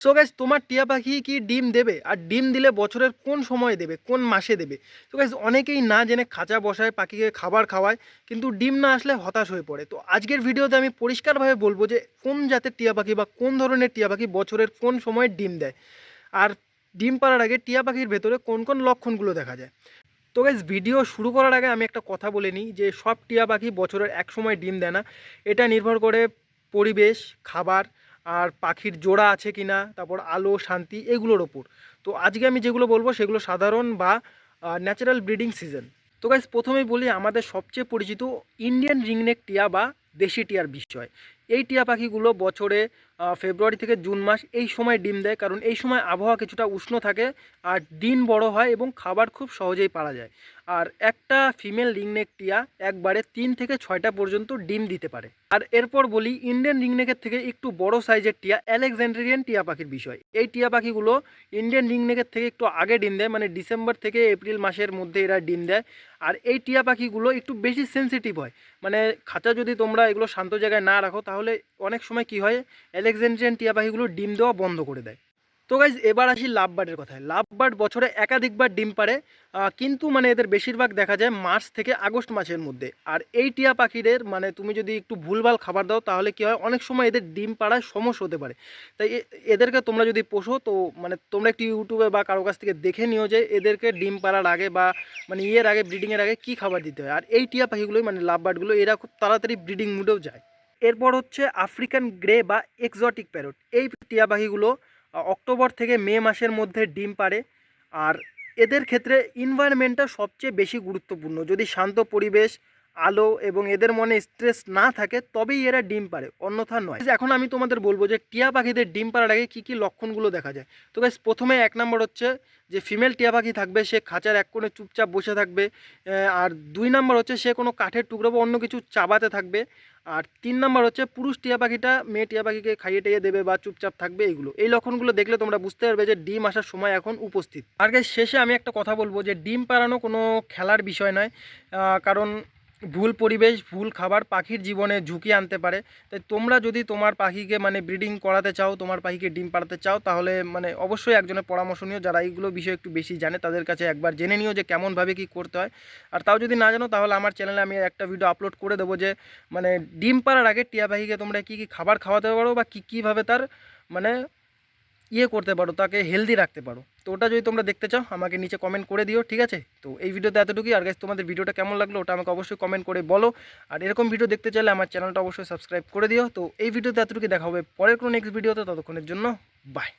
So guys, তোমার টিয়া পাখি কি ডিম দেবে? আর ডিম দিলে বছরের কোন সময় দেবে, কোন মাসে দেবে? তো গাইস, অনেকেই না জেনে খাঁচা বসায়, পাখিকে খাবার খাওয়ায়, কিন্তু ডিম না আসলে হতাশ হয়ে পড়ে। তো আজকের ভিডিওতে আমি পরিষ্কারভাবে বলবো যে কোন জাতের টিয়া পাখি বা কোন ধরনের টিয়া পাখি বছরের কোন সময় ডিম দেয়, আর ডিম পাড়ার আগে টিয়া পাখির ভেতরে কোন কোন লক্ষণগুলো দেখা যায়। তো গাইস, ভিডিও শুরু করার আগে আমি একটা কথা বলে নিই যে সব টিয়া পাখি বছরের এক সময় ডিম দেয় না। এটা নির্ভর করে পরিবেশ, খাবার, আর পাখির জোড়া আছে কিনা, তারপর আলো, শান্তি, এগুলোর ওপর। তো আজকে আমি যেগুলো বলবো সেগুলো সাধারণ বা ন্যাচারাল ব্রিডিং সিজন। তো গাইস, প্রথমেই বলি আমাদের সবচেয়ে পরিচিত ইন্ডিয়ান রিংনেক টিয়া বা দেশি টিয়ার বিষয়। এই টিয়া পাখিগুলো বছরে ফেব্রুয়ারি থেকে জুন মাস এই সময় ডিম দেয়, কারণ এই সময় আবহাওয়া কিছুটা উষ্ণ থাকে, আর ডিম বড় হয় এবং খাবার খুব সহজেই পাওয়া যায়। আর একটা ফিমেল রিংনেক টিয়া একবারে 3 থেকে 6টা পর্যন্ত ডিম দিতে পারে। আর এরপর বলি ইন্ডিয়ান রিংনেকের থেকে একটু বড় সাইজের টিয়া আলেকজান্ড্রিয়ান টিয়া পাখির বিষয়। এই টিয়া পাখিগুলো ইন্ডিয়ান রিংনেকের থেকে একটু আগে ডিম দেয়, মানে ডিসেম্বর থেকে এপ্রিল মাসের মধ্যে এরা ডিম দেয়। আর এই টিয়া পাখিগুলো একটু বেশি সেনসিটিভ হয়, মানে খাঁচা যদি তোমরা এগুলো শান্ত জায়গায় না রাখো তাহলে অনেক সময় কি হয়, আলেকজান্ড্রিয়ান টিয়া পাখিগুলো ডিম দেওয়া বন্ধ করে দেয়। তো গাইজ, এবার আসি লাভ বার্ডের কথায়। লাভ বার্ড বছরে একাধিকবার ডিম পাড়ে, কিন্তু মানে এদের বেশিরভাগ দেখা যায় মার্চ থেকে আগস্ট মাসের মধ্যে। আর এই টিয়া পাখিদের মানে তুমি যদি একটু ভুলভাল খাবার দাও তাহলে কি হয়, অনেক সময় এদের ডিম পাড়ায় সমস্যা হতে পারে। তাই এদেরকে তোমরা যদি পোষো তো মানে তোমরা একটু ইউটিউবে বা কারো কাছ থেকে দেখে নিও যে এদেরকে ডিম পাড়ার আগে বা মানে ইয়ের আগে, ব্রিডিংয়ের আগে কী খাবার দিতে হয়। আর এই টিয়া পাখিগুলোই মানে লাভ বার্ডগুলো এরা খুব তাড়াতাড়ি ব্রিডিং মুডেও যায়। এরপর হচ্ছে আফ্রিকান গ্রে বা এক্সোটিক প্যারট। এই টিয়া পাখিগুলো অক্টোবর থেকে মে মাসের মধ্যে ডিম পাড়ে। আর এদের ক্ষেত্রে এনভায়রনমেন্টটা সবচেয়ে বেশি গুরুত্বপূর্ণ। যদি শান্ত পরিবেশ, আলো এবং এদের মনে স্ট্রেস না থাকে তবেই এরা ডিম পাড়ে, অন্যথা নয়। এখন আমি তোমাদের বলবো যে টিয়া পাখিদের ডিম পাড়ার আগে কী কী লক্ষণগুলো দেখা যায়। তো গাইস, প্রথমে 1 নম্বর হচ্ছে যে ফিমেল টিয়া পাখি থাকবে, সে খাঁচার এক কোণে চুপচাপ বসে থাকবে। আর 2 নম্বর হচ্ছে সে কোনো কাঠের টুকরো বা অন্য কিছু চাবাতে থাকবে। আর 3 নম্বর হচ্ছে পুরুষ টিয়া পাখিটা মেয়ে টিয়া পাখিকে খাইয়ে টাইয়ে দেবে বা চুপচাপ থাকবে। এই লক্ষণগুলো দেখলে তোমরা বুঝতে পারবে যে ডিম আসার সময় এখন উপস্থিত। আর গাইস, শেষে আমি একটা কথা বলবো যে ডিম পাড়ানো কোনো খেলার বিষয় নয়, কারণ ভুল পরিবেশ, ভুল খাবার পাখির জীবনে ঝুঁকি আনতে পারে। তাই তোমরা যদি তোমার পাখিকে মানে ব্রিডিং করাতে চাও, তোমার পাখিকে ডিম পাড়াতে চাও, তাহলে মানে অবশ্যই একজনের পরামর্শ নিও যারা এইগুলো বিষয়ে একটু বেশি জানে, তাদের কাছে একবার জেনে নিও যে কেমনভাবে কী করতে হয়। আর তাও যদি না জানো তাহলে আমার চ্যানেলে আমি একটা ভিডিও আপলোড করে দেবো যে মানে ডিম পাড়ার আগে টিয়া পাখিকে তোমরা কী কী খাবার খাওয়াতে পারো বা কীভাবে তার মানে করতে পারো, তাকে হেলদি রাখতে পারো। তো ওটা যদি তোমরা দেখতে চাও আমাকে নিচে কমেন্ট করে দিও, ঠিক আছে? তো এই ভিডিওতে এতটুকুই। আর গাইস, তোমাদের ভিডিওটা কেমন লাগলো ওটা আমাকে অবশ্যই কমেন্ট করে বলো। আর এরকম ভিডিও দেখতে চাইলে আমার চ্যানেলটা অবশ্যই সাবস্ক্রাইব করে দিও। তো এই ভিডিওতে এতটুকুই, দেখা হবে পরের কোনো নেক্সট ভিডিওতে। ততক্ষণের জন্য বাই।